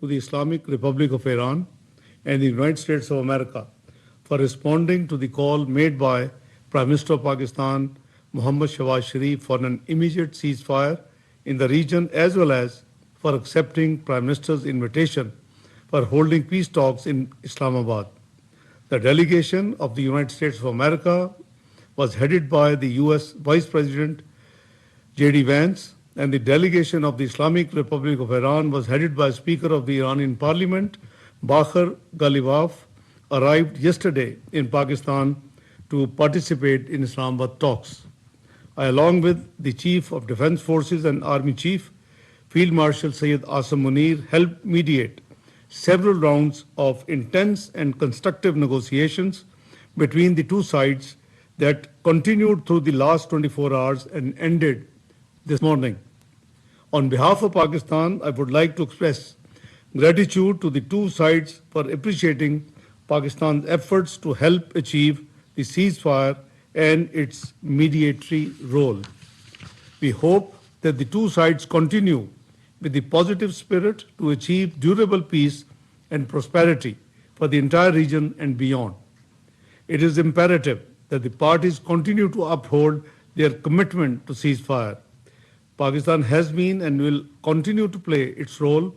to the Islamic Republic of Iran and the United States of America for responding to the call made by Prime Minister of Pakistan, Mohammad Shahbaz Sharif, for an immediate ceasefire in the region, as well as for accepting Prime Minister's invitation for holding peace talks in Islamabad. The delegation of the United States of America was headed by the US Vice President J.D. Vance, and the delegation of the Islamic Republic of Iran was headed by Speaker of the Iranian Parliament, Bakhir Ghalibaf, arrived yesterday in Pakistan to participate in Islamabad talks. I, along with the Chief of Defense Forces and Army Chief, Field Marshal Sayyid Asim Munir, helped mediate several rounds of intense and constructive negotiations between the two sides that continued through the last 24 hours and ended this morning. On behalf of Pakistan, I would like to express gratitude to the two sides for appreciating Pakistan's efforts to help achieve the ceasefire and its mediatory role. We hope that the two sides continue with the positive spirit to achieve durable peace and prosperity for the entire region and beyond. It is imperative that the parties continue to uphold their commitment to ceasefire. Pakistan has been and will continue to play its role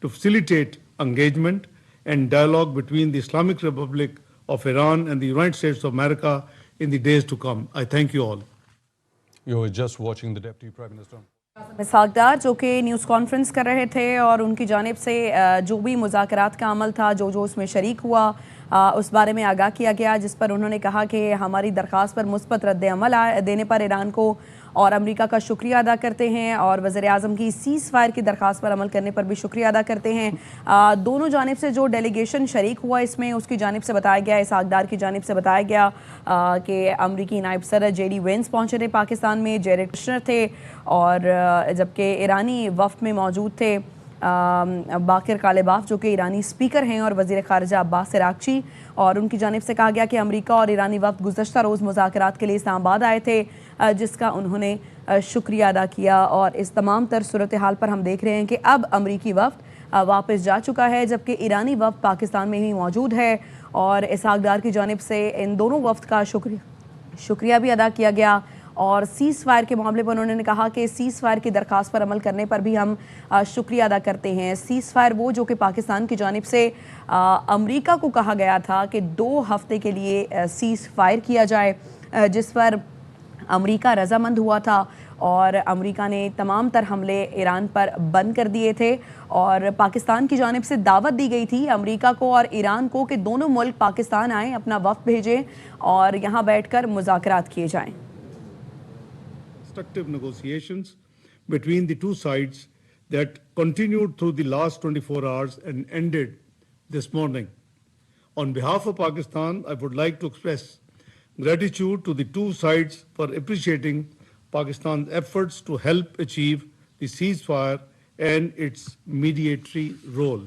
to facilitate engagement and dialogue between the Islamic Republic of Iran and the United States of America in the days to come. I thank you all. You are just watching the Deputy Prime Minister. मिसाकदार जो कि news conference कर रहे थे और उनकी जानिब से जो भी मुज़ाकरात का अमल था जो उसमें शरीक हुआ उस बारे में आगाह किया गया, जिस पर उन्होंने कहा कि हमारी दरख्वास्त पर मुस्बत रद्द अमल देने पर ईरान को और अमेरिका का शुक्रिया अदा करते हैं और वज़ीर आज़म की सीज़ फायर की दरख्वास्त पर अमल करने पर भी शुक्रिया अदा करते हैं। दोनों जानिब से जो डेलीगेशन शरीक हुआ इसमें उसकी जानिब से बताया गया, इसहाकदार की जानिब से बताया गया कि अमरीकी नायब सदर J.D. वेंस पहुँचे थे पाकिस्तान में, जेरेड कुशनर थे, और जबकि ईरानी वफ़द में मौजूद थे बाकिर कालिबाफ जो कि ईरानी स्पीकर हैं और वज़ीर ख़ारिजा अब्बास इराक़ची, और उनकी जानिब से कहा गया कि अमेरिका और ईरानी वफ़द गुज़श्ता रोज़ मुज़ाकरात के लिए इस्लामाबाद आए थे, जिसका उन्होंने शुक्रिया अदा किया। और इस तमाम तर सूरत हाल पर हम देख रहे हैं कि अब अमरीकी वफ़द वापस जा चुका है, जबकि ईरानी वफ़द पाकिस्तान में ही मौजूद है, और इसहाकदार की जानिब से इन दोनों वफ़द का शुक्रिया भी अदा किया गया। और सीज़ फायर के मामले पर उन्होंने कहा कि सीज़ फायर की दरख्वास्त पर अमल करने पर भी हम शुक्रिया अदा करते हैं। सीज़ फायर वो जो कि पाकिस्तान की जानिब से अमेरिका को कहा गया था कि 2 हफ्ते के लिए सीज़ फायर किया जाए, जिस पर अमेरिका रज़ामंद हुआ था और अमेरिका ने तमाम तर हमले ईरान पर बंद कर दिए थे, और पाकिस्तान की जानिब से दावत दी गई थी अमेरिका को और ईरान को कि दोनों मुल्क पाकिस्तान आएँ, अपना वफ़द भेजें और यहाँ बैठकर मुज़ाकरात किए जाएँ। Constructive negotiations between the two sides that continued through the last 24 hours and ended this morning. On behalf of Pakistan, I would like to express gratitude to the two sides for appreciating Pakistan's efforts to help achieve the ceasefire and its mediatory role.